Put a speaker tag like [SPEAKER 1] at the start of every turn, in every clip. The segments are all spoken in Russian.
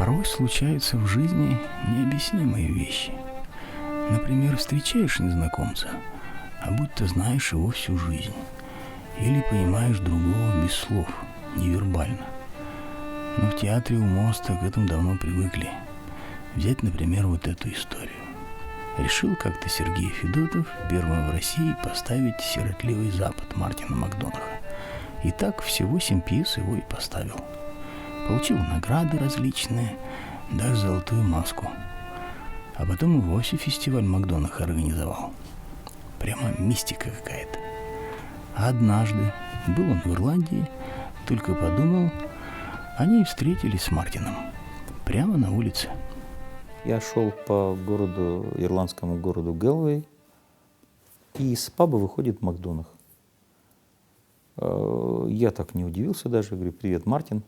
[SPEAKER 1] Порой случаются в жизни необъяснимые вещи. Например, встречаешь незнакомца, а будто знаешь его всю жизнь. Или понимаешь другого без слов, невербально. Но в театре у моста к этому давно привыкли. Взять, например, вот эту историю. Решил как-то Сергей Федотов первым в России поставить «Сиротливый Запад» Мартина Макдонаха. И так всего 7 пьес его и поставил. Получил награды различные, даже золотую маску. А потом и вовсе фестиваль Макдонаха организовал. Прямо мистика какая-то. А однажды был он в Ирландии, только подумал, они и встретились с Мартином. Прямо на улице.
[SPEAKER 2] Я шел по городу, ирландскому городу Гэлвей, и из паба выходит Макдонах. Я так не удивился даже, говорю: «Привет, Мартин».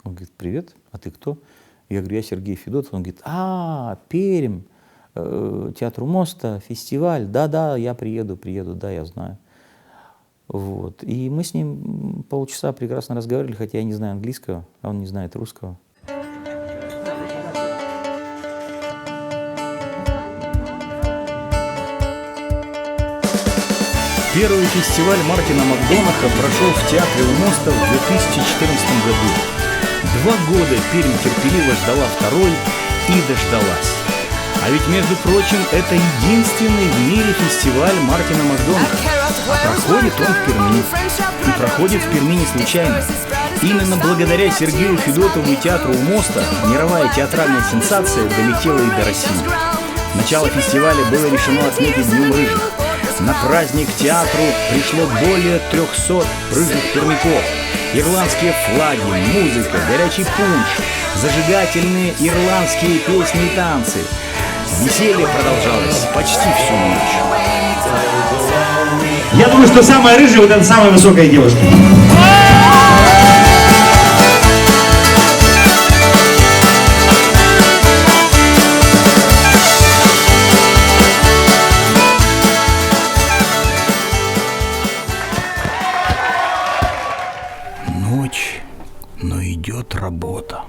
[SPEAKER 2] Он говорит: «Привет, а ты кто?» Я говорю: «Я Сергей Федотов». Он говорит: Пермь, театр у моста, фестиваль. Да, я приеду, да, я знаю. Вот. И мы с ним полчаса прекрасно разговаривали, хотя я не знаю английского, а он не знает русского.
[SPEAKER 3] Первый фестиваль Мартина Макдонаха прошел в театре у моста в 2014 году. 2 года Пермь терпеливо ждала второй и дождалась. А ведь, между прочим, это единственный в мире фестиваль Мартина Макдонаха. А проходит он в Перми. И проходит в Перми не случайно. Именно благодаря Сергею Федотову и театру у моста мировая театральная сенсация долетела и до России. Начало фестиваля было решено отметить Днем рыжих. На праздник к театру пришло более 300 рыжих пермяков. Ирландские флаги, музыка, горячий пунш, зажигательные ирландские песни и танцы. Веселье продолжалось почти всю ночь.
[SPEAKER 4] Я думаю, что самая рыжая — вот эта самая высокая девушка.
[SPEAKER 1] Ночь, но идет работа.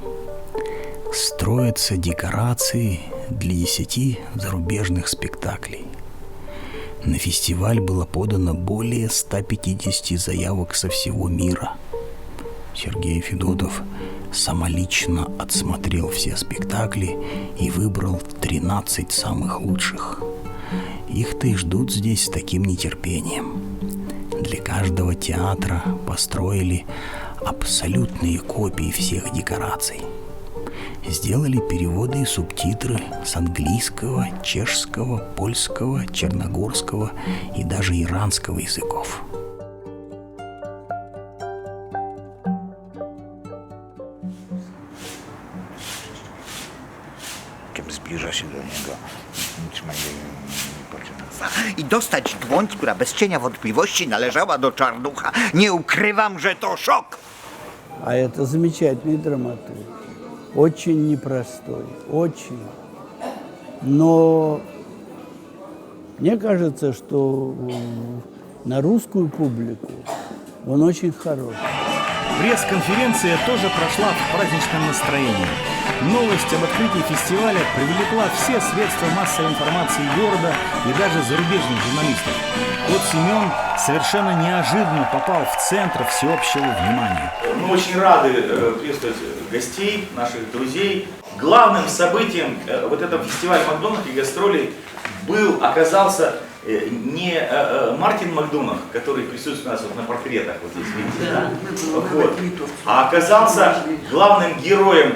[SPEAKER 1] Строятся декорации для 10 зарубежных спектаклей. На фестиваль было подано более 150 заявок со всего мира. Сергей Федотов самолично отсмотрел все спектакли и выбрал 13 самых лучших. Их-то и ждут здесь с таким нетерпением. Для каждого театра построили абсолютные копии всех декораций. Сделали переводы и субтитры с английского, чешского, польского, черногорского и даже иранского языков.
[SPEAKER 5] Zbliża się do niego i dostać dłoń, która bez cienia wątpliwości należała do Czarnucha. Nie ukrywam, że to szok.
[SPEAKER 6] А это замечательный драматург. Очень непростой, очень. Но мне кажется, что на русскую публику он очень хорош.
[SPEAKER 3] Пресс-конференция тоже прошла в праздничном настроении. Новость об открытии фестиваля привлекла все средства массовой информации города и даже зарубежных журналистов. Кот Семен совершенно неожиданно попал в центр всеобщего внимания.
[SPEAKER 7] Мы очень рады приветствовать гостей, наших друзей. Главным событием вот этого фестиваля Макдонаха и гастролей оказался не Мартин Макдонах, который присутствует у нас вот на портретах, вот здесь, видите, да? Вот. А оказался главным героем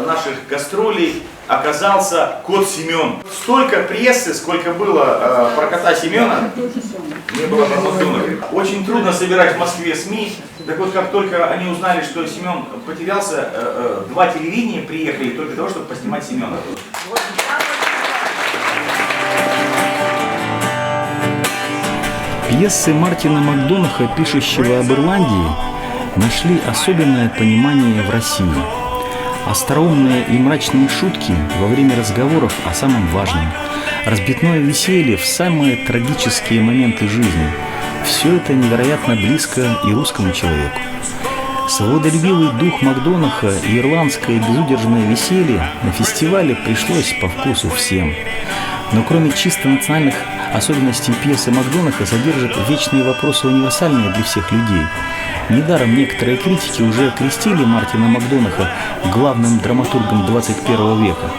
[SPEAKER 7] наших гастролей, оказался Кот Семен. Столько прессы, сколько было про Кота Семена, не было про Макдонаха. Очень трудно собирать в Москве СМИ. Так вот, как только они узнали, что Семен потерялся, 2 телевидения приехали только для того, чтобы поснимать Семена.
[SPEAKER 3] Пьесы Мартина Макдонаха, пишущего об Ирландии, нашли особенное понимание в России. Остроумные и мрачные шутки во время разговоров о самом важном, разбитное веселье в самые трагические моменты жизни – все это невероятно близко и русскому человеку. Свободолюбивый дух Макдонаха и ирландское безудержное веселье на фестивале пришлось по вкусу всем. Но кроме чисто национальных особенностей пьесы Макдонаха содержит вечные вопросы, универсальные для всех людей. Недаром некоторые критики уже окрестили Мартина Макдонаха главным драматургом 21 века.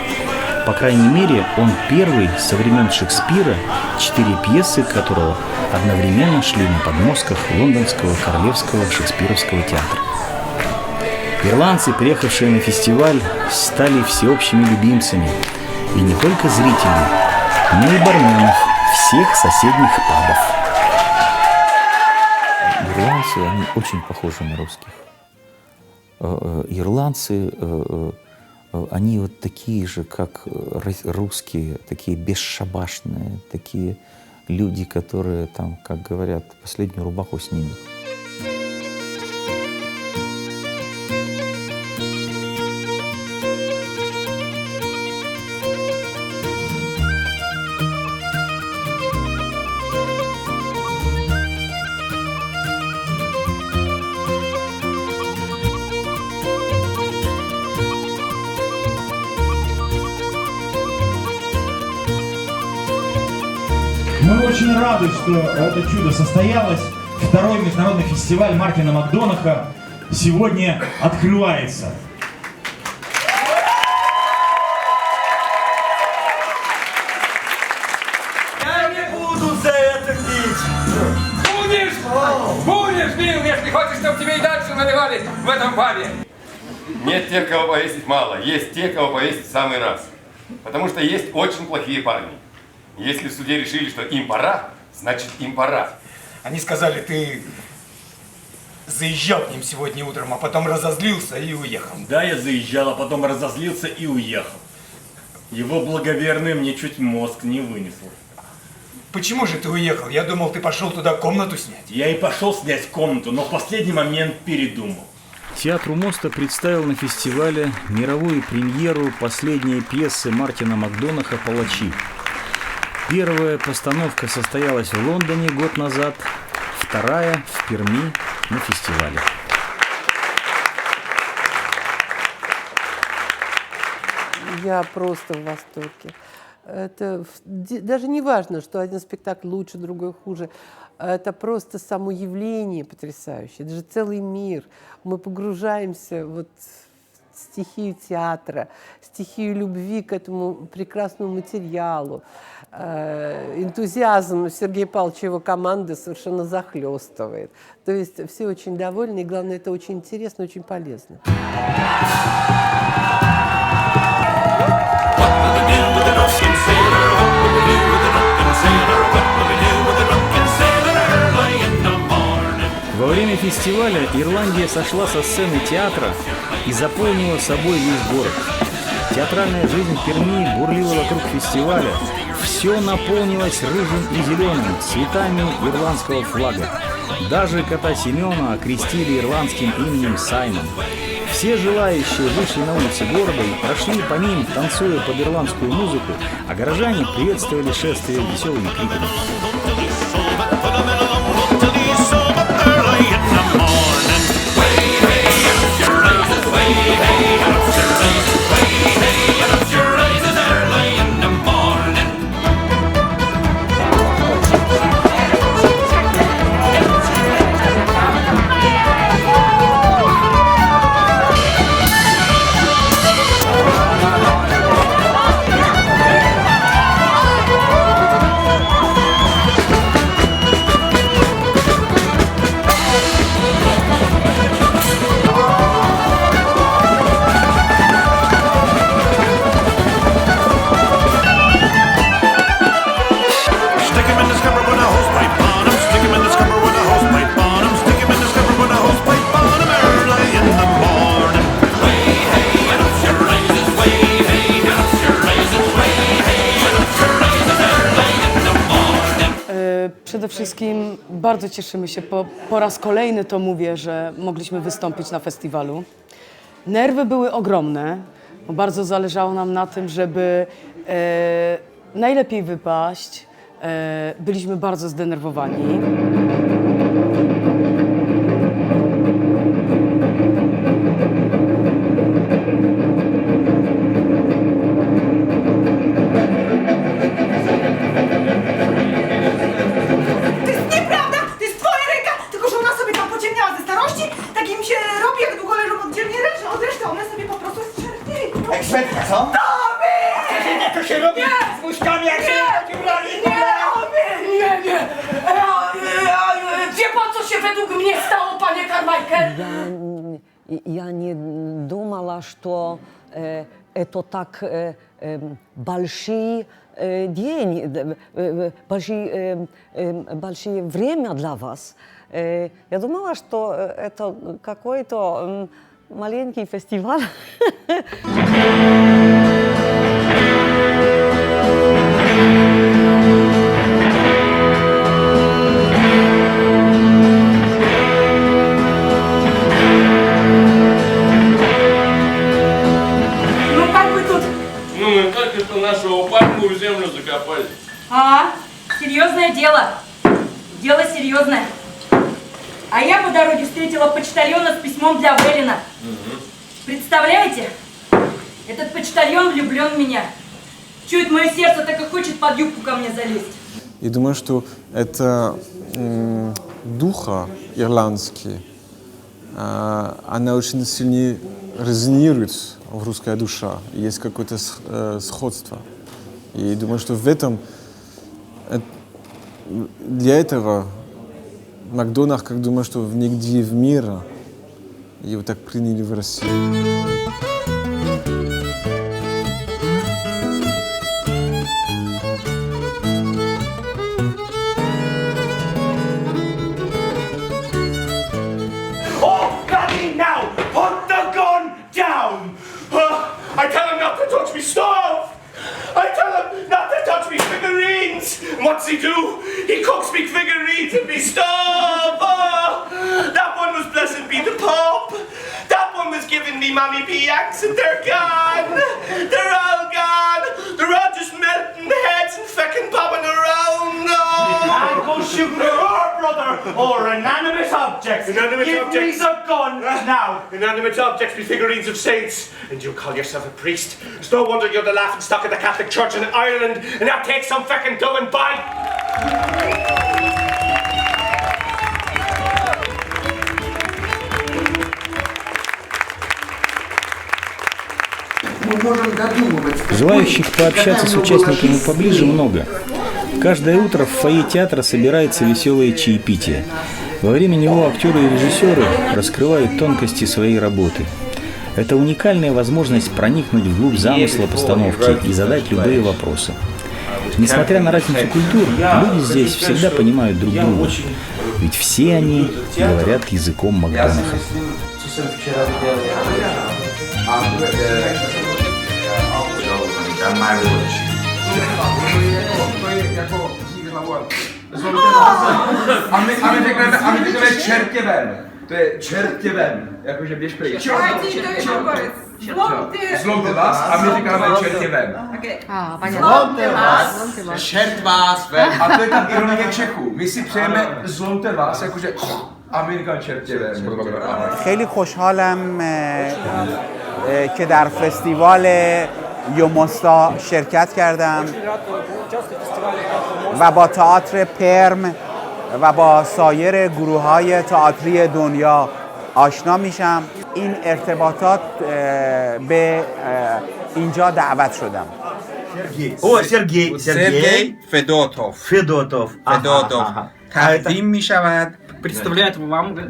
[SPEAKER 3] По крайней мере, он первый со времен Шекспира, 4 пьесы которого одновременно шли на подмостках Лондонского Королевского Шекспировского театра. Ирландцы, приехавшие на фестиваль, стали всеобщими любимцами. И не только зрителей, но и барменов всех соседних пабов.
[SPEAKER 2] Ирландцы, они очень похожи на русских. Ирландцы, они вот такие же, как русские, такие бесшабашные, такие люди, которые там, как говорят, последнюю рубаху снимут.
[SPEAKER 4] Мы очень рады, что это чудо состоялось. Второй международный фестиваль Мартина Макдонаха сегодня открывается.
[SPEAKER 8] Я не буду за это пить! Будешь! Будешь, Билл, если хочешь, чтобы тебе и дальше наливали в этом пабе!
[SPEAKER 9] Нет тех, кого повесить мало, есть те, кого повесить в самый раз. Потому что есть очень плохие парни. Если в суде решили, что им пора, значит им пора.
[SPEAKER 10] Они сказали, ты заезжал к ним сегодня утром, а потом разозлился и уехал.
[SPEAKER 11] Да, я заезжал, а потом разозлился и уехал. Его благоверный мне чуть мозг не вынесло.
[SPEAKER 10] Почему же ты уехал? Я думал, ты пошел туда комнату снять.
[SPEAKER 11] Я и пошел снять комнату, но в последний момент передумал.
[SPEAKER 3] Театр у моста представил на фестивале мировую премьеру последней пьесы Мартина Макдонаха «Палачи». Первая постановка состоялась в Лондоне год назад, вторая в Перми на фестивале.
[SPEAKER 12] Я просто в восторге. Это даже не важно, что один спектакль лучше, другой хуже. Это просто само явление потрясающее. Это же целый мир. Мы погружаемся вот в стихию театра, стихию любви к этому прекрасному материалу. Энтузиазм Сергея Павловича и его команды совершенно захлестывает. То есть все очень довольны, и главное, это очень интересно, очень полезно.
[SPEAKER 3] Во время фестиваля Ирландия сошла со сцены театра и заполнила собой весь город. Театральная жизнь Перми бурлила вокруг фестиваля. Все наполнилось рыжим и зеленым, цветами ирландского флага. Даже кота Семена окрестили ирландским именем Саймон. Все желающие вышли на улицы города и прошли по ним, танцуя под ирландскую музыку, а горожане приветствовали шествие веселыми криками.
[SPEAKER 13] Przede wszystkim bardzo cieszymy się, po raz kolejny to mówię, że mogliśmy wystąpić na festiwalu. Nerwy były ogromne, bo bardzo zależało nam na tym, żeby najlepiej wypaść. Byliśmy bardzo zdenerwowani.
[SPEAKER 5] Co?
[SPEAKER 10] To się robi z łóżkami, jak się
[SPEAKER 13] Nie! Wie pan, co się według mnie stało, panie Carmichael?
[SPEAKER 14] Я не думала, что это так большой день, большое время для вас. Я думала, что это какой-то маленький фестиваль.
[SPEAKER 9] Мы только что нашего папу в землю закопали.
[SPEAKER 15] Серьезное дело. Дело серьезное. А я по дороге встретила почтальона с письмом для Велина. Представляете? Этот почтальон влюблен в меня. Чует мое сердце, так и хочет под юбку ко мне залезть.
[SPEAKER 16] И думаю, что это духа ирландский, она очень сильно резонирует в русская душа. Есть какое-то сходство. И думаю, что в этом, для этого Макдональдс, как думаю, что нигде в мире его так приняли в России.
[SPEAKER 10] I tell him not to touch me stove! I tell him not to touch me figurines! And what's he do? He cooks me figurines in me stove! Oh, that one was blessed be the Pope! That one was giving me Mammy P. Yanks and they're gone! They're all gone! They're all just melting heads and fecking popping around!
[SPEAKER 4] And go shooting the roar, brother! Or inanimate objects! Give me the gun now!
[SPEAKER 10] Inanimate objects be figurines of saints, and you call yourself a priest. It's no wonder you're the laughing stock of the Catholic Church in Ireland, and now take some feckin' dough and bite!
[SPEAKER 3] Желающих пообщаться с участниками поближе много. Каждое утро в фойе театра собирается веселое чаепитие. Во время него актеры и режиссеры раскрывают тонкости своей работы. Это уникальная возможность проникнуть вглубь замысла постановки и задать любые вопросы. Несмотря на разницу культур, люди здесь всегда понимают друг друга. Ведь все они говорят языком Макдонаха.
[SPEAKER 8] A my řekneme čertě ven. To je čertě ven. Jakože běž pryč. Zlomte vás a my říkáme čertě ven. Zlomte vás, čert vás ven. A to je tam ironie Čechů. My si přejeme zlomte vás, jakože a my říkáme čertě ven.
[SPEAKER 17] خیلی خوشحالم که در فستیوال یوموستا شرکت کردم و با تئاتر پرم و با سایر گروه‌های تئاتری دنیا آشنا میشم. این ارتباطات به اینجا دعوت شدم.
[SPEAKER 18] Сергей Федотов. تقدیم می شود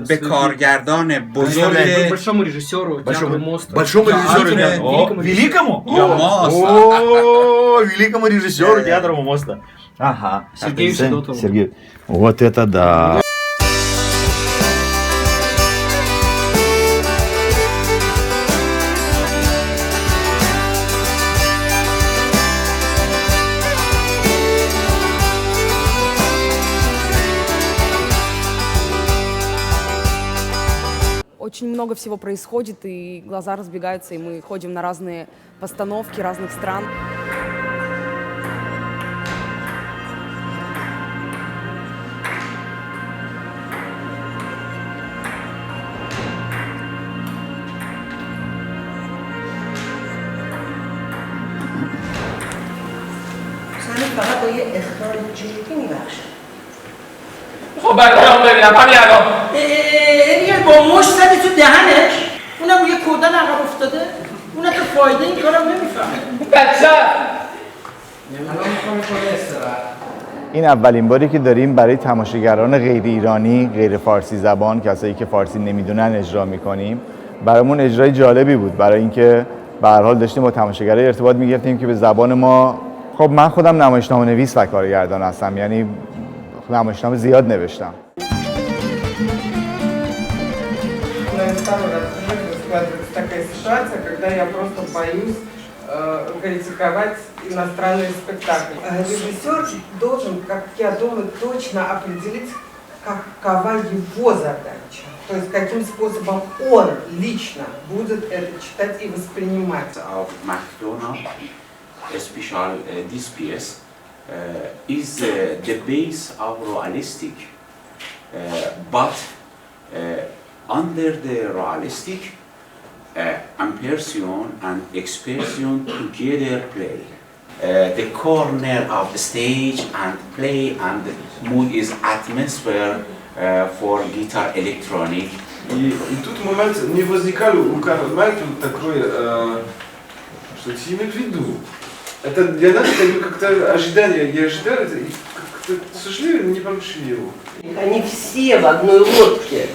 [SPEAKER 18] به каргардон بزرگ
[SPEAKER 10] большому режиссеру театра Моста.
[SPEAKER 4] Большому режиссеру театра. Великому? Великому режиссеру театра Моста. Ага.
[SPEAKER 10] Сергею Федотову.
[SPEAKER 4] Сергей. Вот это да.
[SPEAKER 19] Очень много всего происходит, и глаза разбегаются, и мы ходим на разные постановки разных стран.
[SPEAKER 20] فقط با یه اخراج جدی میبخشه.
[SPEAKER 8] خب برام ببینم پامیانو.
[SPEAKER 20] دیگه با مشت زدی تو دهنش. اونم یه کودن عقب افتاده. اونم تو فایده این کارم نمیفهمه.
[SPEAKER 21] این اولین باری که داریم برای تماشاگران غیر ایرانی، غیر فارسی زبان، کسایی که فارسی نمیدونن اجرا میکنیم. برامون اجرای جالبی بود برای اینکه به هر حال داشتیم با تماشاگرای ارتباط میگرفتیم که به زبان ما، خب من خودم نمایشنامه نویس و کارگردان هستم، یعنی نمایشنامه زیاد نوشتم.
[SPEAKER 22] Такая ситуация, когда я просто боюсь критиковать иностранные спектакли. Режиссер должен, как я думаю, точно определить, какова его задача. То есть каким способом он лично будет это читать и воспринимать.
[SPEAKER 23] McDonagh, especially this piece, is the base of realistic, but under the realistic, impression and expression together play. The corner of the stage and play and mood is atmosphere for guitar electronic.
[SPEAKER 16] И тут момент не возникал у Карла Майкла такой, что тебе имеют в виду. Это для нас это как-то ожидание, я ожидал это, и как-то, к сожалению, не получили его.
[SPEAKER 12] Они все в одной лодке.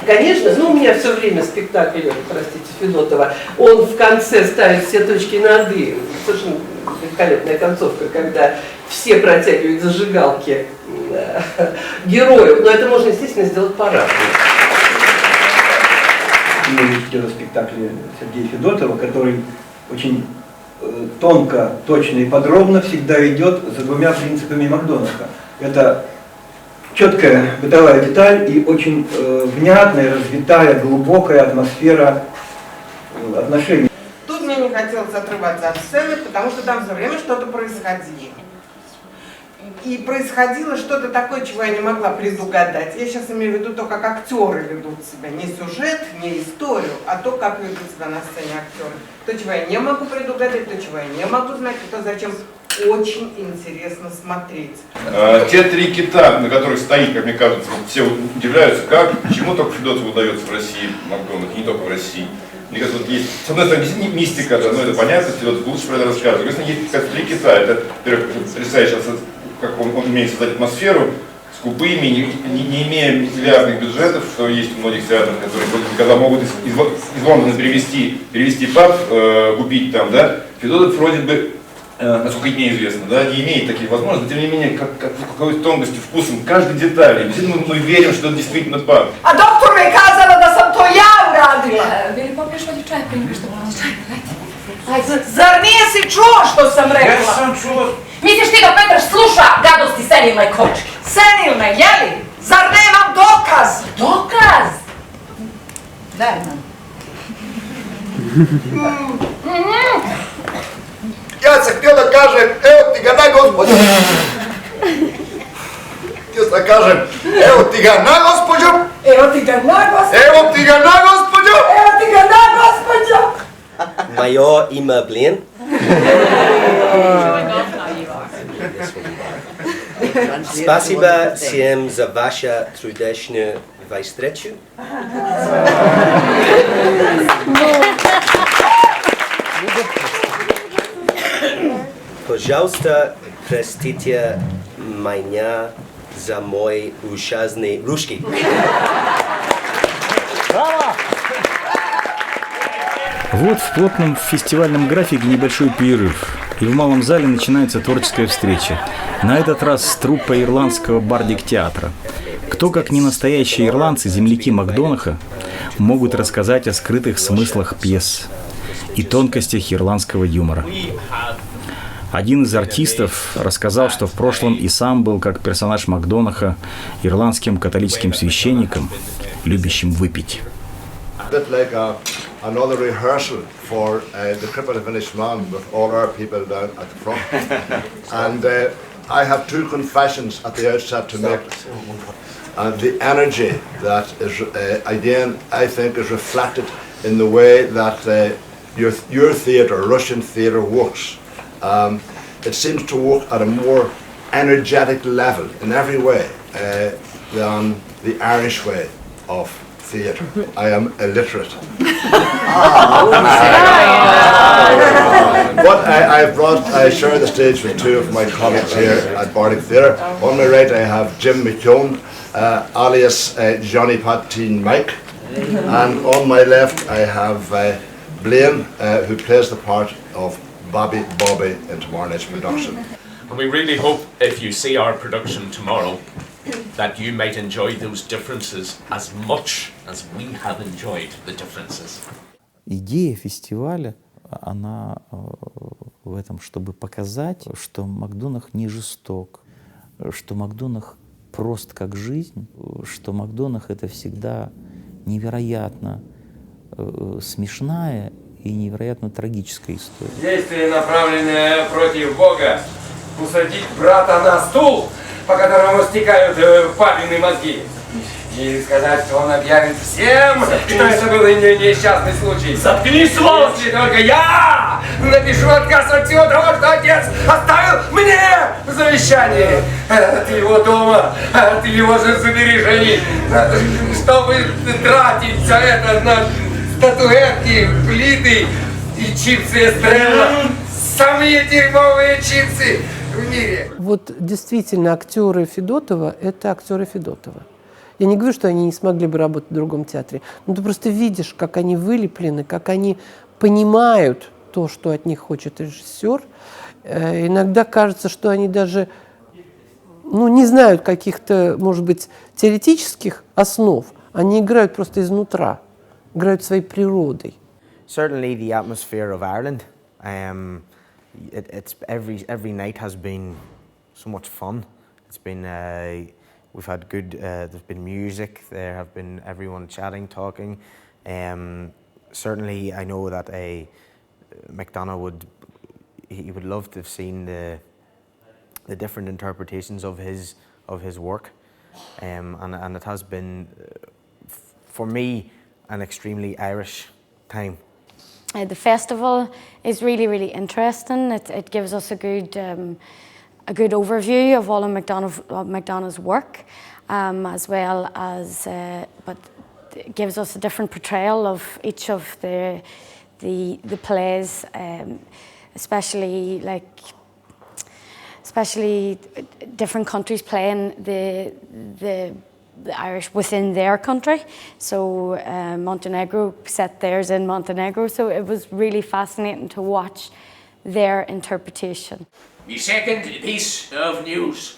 [SPEAKER 12] Конечно, ну у меня все время спектакль, простите, Федотова, он в конце ставит все точки над «и». Совершенно великолепная концовка, когда все протягивают зажигалки героев. Но это можно, естественно, сделать по-разному.
[SPEAKER 24] Мы видели спектакль Сергея Федотова, который очень тонко, точно и подробно всегда идет за двумя принципами Макдонаха. Это четкая бытовая деталь и очень внятная, развитая, глубокая атмосфера отношений.
[SPEAKER 22] Тут мне не хотелось отрываться от сцены, потому что там все время что-то происходило. И происходило что-то такое, чего я не могла предугадать. Я сейчас имею в виду то, как актеры ведут себя. Не сюжет, не историю, а то, как ведут себя на сцене актеры. То, чего я не могу предугадать, то, чего я не могу знать, и то, зачем очень интересно смотреть.
[SPEAKER 9] Те три кита, на которых стоит, как мне кажется, все удивляются, как, почему только Федотову удается в России, Макдонах, и не только в России. Мне кажется, вот есть, с одной стороны, мистика, да, ну это понятно, Федотов лучше про это рассказывает. С другой стороны, есть как три кита, это, во-первых, потрясающе, как он умеет создать атмосферу, скупыми, не имея миллиардных бюджетов, что есть у многих театров, которые когда могут из Лондона перевести паб, купить там, да, Федотов вроде бы, насколько мне известно, да, не имеет таких возможностей, но тем не менее, какой-то тонкостью, вкусом каждой детали. Действительно, мы верим, что это действительно паб.
[SPEAKER 22] А доктор мне казала, да сам то я урадила.
[SPEAKER 15] Бери попиш води чай, принка, чтобы он чай.
[SPEAKER 22] Зар nije si čuo što sam rekla?
[SPEAKER 10] Ja sam čuo.
[SPEAKER 15] Misliš ti da Petar sluša gadosti senilne kočke?
[SPEAKER 22] Senilne, jeli? Zar nemam dokaz?
[SPEAKER 15] Dokaz? Daj nam.
[SPEAKER 25] Ja sam htio da kažem, evo ti ga na gospođo. Htio sam da kažem, evo ti ga na gospođo.
[SPEAKER 22] Evo ti ga na gospođo.
[SPEAKER 25] Evo ti ga na gospođo.
[SPEAKER 22] Evo ti ga na gospođo.
[SPEAKER 26] Мое имя Блин. Спасибо всем за вашу трудесную встречу. Пожалуйста, простите меня за мой ужасный русский.
[SPEAKER 3] Вот в плотном фестивальном графике небольшой перерыв, и в малом зале начинается творческая встреча. На этот раз с труппой ирландского бардик-театра. Кто, как не настоящие ирландцы, земляки Макдонаха, могут рассказать о скрытых смыслах пьес и тонкостях ирландского юмора. Один из артистов рассказал, что в прошлом и сам был, как персонаж Макдонаха, ирландским католическим священником, любящим выпить.
[SPEAKER 25] Another rehearsal for the Cripple of Inishmaan with all our people down at the front. And I have two confessions at the outset to make. And the energy that is, again, I think is reflected in the way that your theatre, Russian theatre, works. It seems to work at a more energetic level in every way than the Irish way of theatre. I am illiterate. But I share the stage with two of my colleagues here at Bardic Theatre. On my right I have Jim McKeown, alias Johnny Patine Mike. And on my left I have Blaine, who plays the part of Bobby in tomorrow night's production.
[SPEAKER 10] And we really hope if you see our production tomorrow that you might enjoy those differences as much as we have enjoyed the differences.
[SPEAKER 3] Идея фестиваля, она в этом, чтобы показать, что Макдонах не жесток, что Макдонах прост как жизнь, что Макдонах это всегда невероятно смешная и невероятно трагическая история.
[SPEAKER 1] Действие, направленное против Бога, усадить брата на стул, по которому стекают папины мозги, и сказать, что он объявит всем, что это был несчастный случай.
[SPEAKER 10] Заткнись, сволочь!
[SPEAKER 1] Если только я напишу отказ от всего того, что отец оставил мне в завещании. От его дома, от его же сбережений, чтобы тратить все это на статуэтки, плиты и чипсы Эстрелла. Самые дерьмовые чипсы в мире.
[SPEAKER 12] Вот действительно актеры Федотова — это актеры Федотова. Я не говорю, что они не смогли бы работать в другом театре, но ты просто видишь, как они вылеплены, как они понимают то, что от них хочет режиссер. Иногда кажется, что они даже не знают каких-то, может быть, теоретических основ. Они играют просто изнутра, играют своей природой.
[SPEAKER 2] Certainly the atmosphere of Ireland. It's every night has been so much fun. It's been we've had good. There's been music. There have been everyone chatting, talking. Certainly, I know that McDonagh would love to have seen the different interpretations of his work, and it has been for me an extremely Irish time.
[SPEAKER 5] The festival is really, really interesting. It gives us a good overview of all of McDonagh's work, as well as, but it gives us a different portrayal of each of the plays, especially different countries playing the Irish within their country. So Montenegro set theirs in Montenegro, so it was really fascinating to watch their interpretation.
[SPEAKER 10] My second piece of news.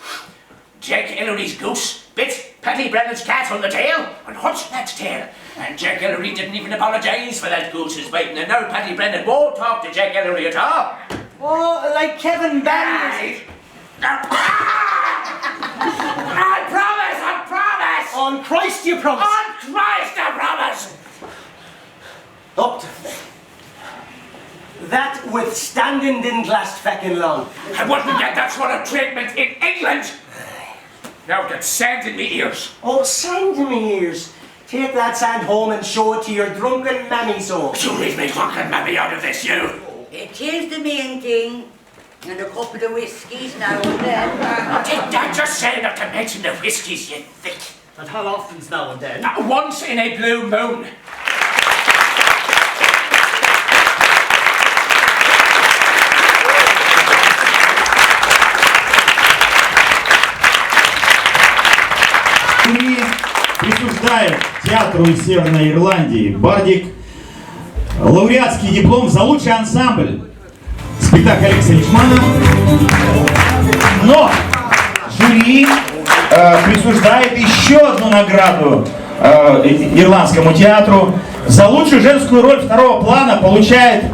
[SPEAKER 10] Jack Ellery's goose bit Paddy Brennan's cat on the tail and hunched that tail. And Jack Ellery didn't even apologise for that goose's biting, and now Paddy Brennan won't talk to Jack Ellery at all.
[SPEAKER 20] Oh, like Kevin Barry.
[SPEAKER 10] I promise!
[SPEAKER 20] On Christ you promise!
[SPEAKER 10] On Christ I promise!
[SPEAKER 20] Up to that withstanding didn't last feckin' long.
[SPEAKER 10] I wouldn't get that sort of treatment in England! Now get sand in me ears.
[SPEAKER 20] Oh, sand in me ears? Take that sand home and show it to your drunken mammy, so.
[SPEAKER 10] You leave me drunken mammy out of this, you!
[SPEAKER 6] It is the main thing. And a couple of whiskies now and then.
[SPEAKER 10] Did that just say not to mention the whiskies, you thick?
[SPEAKER 20] And how often's now and then?
[SPEAKER 10] Once in a blue moon.
[SPEAKER 4] Жюри присуждает театру из Северной Ирландии «Бардик» лауреатский диплом за лучший ансамбль. Спектакль Алекса Личмана. Но жюри присуждает еще одну награду Ирландскому театру. За лучшую женскую роль второго плана получает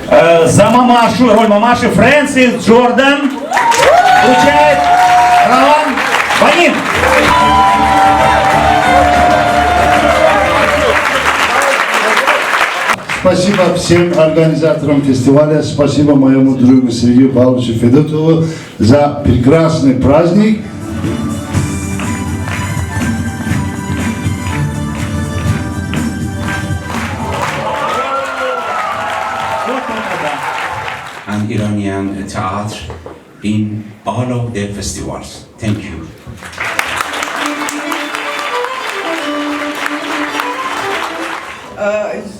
[SPEAKER 4] за мамашу, роль мамаши Фрэнсис Джордан. Получает Ролан Банин.
[SPEAKER 7] Спасибо всем организаторам фестиваля, спасибо моему другу Сергею Павловичу Федотову за прекрасный праздник.
[SPEAKER 23] And Iranian theatre in all of the festivals. Thank you.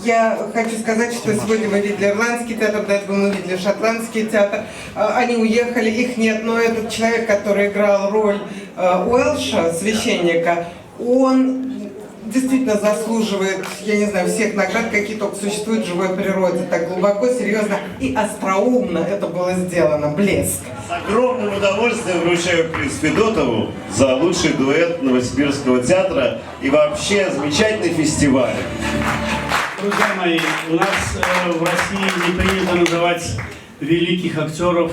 [SPEAKER 22] Я хочу сказать, что сегодня мы видели ирландский театр, до этого мы видели шотландский театр. Они уехали, их нет, но этот человек, который играл роль Уэлша, священника, он действительно заслуживает, я не знаю, всех наград, какие только существуют в живой природе. Так глубоко, серьезно и остроумно это было сделано. Блеск.
[SPEAKER 11] С огромным удовольствием вручаю приз Федотову за лучший дуэт Новосибирского театра и вообще замечательный фестиваль.
[SPEAKER 13] Друзья мои, у нас в России не принято называть великих актеров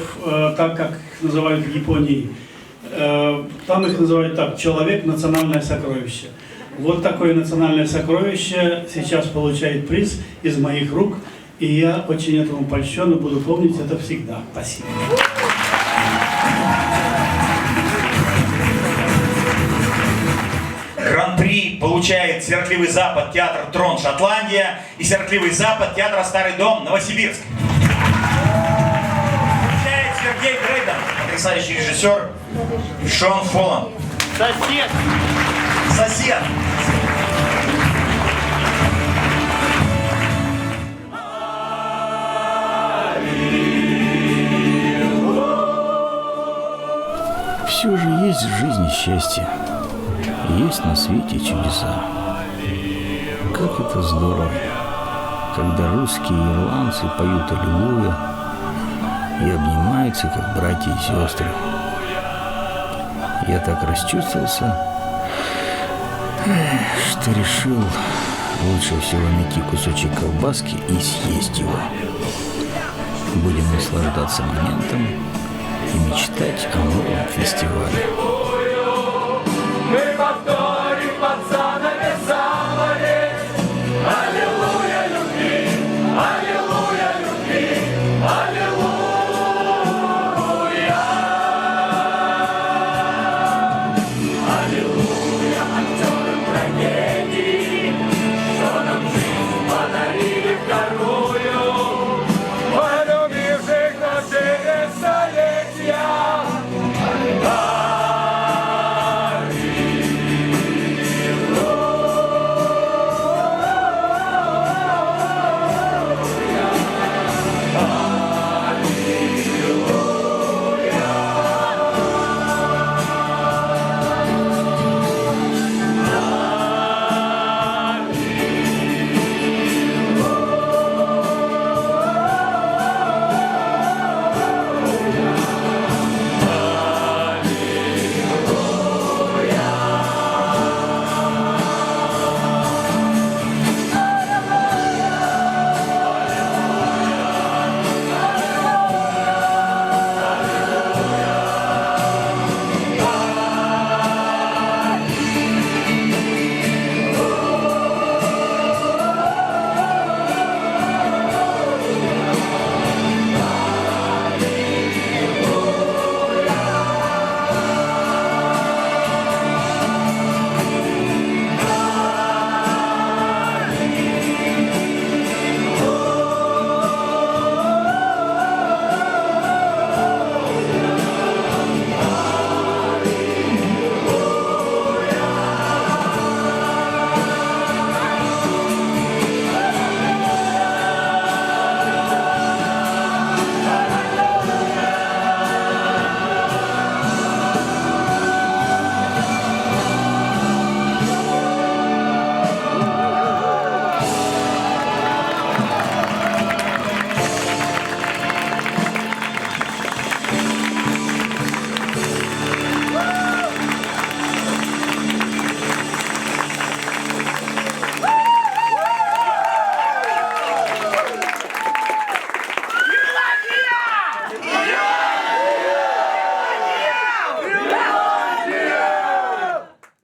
[SPEAKER 13] так, как их называют в Японии. Там их называют так: человек – национальное сокровище. Вот такое национальное сокровище сейчас получает приз из моих рук, и я очень этому польщен и буду помнить это всегда. Спасибо.
[SPEAKER 4] Гран-при получает Сиротливый Запад, театр Трон, Шотландия, и Сиротливый Запад, театр Старый Дом, Новосибирск. Получает Сергей Грейден, потрясающий режиссер Шон Фолланд.
[SPEAKER 13] Сосед!
[SPEAKER 4] Сосед!
[SPEAKER 3] Все же есть в жизни счастье, есть на свете чудеса. Как это здорово, когда русские и ирландцы поют аллилуйя и обнимаются, как братья и сестры. Я так расчувствовался, что решил лучше всего найти кусочек колбаски и съесть его. Будем наслаждаться моментом и мечтать о новом фестивале.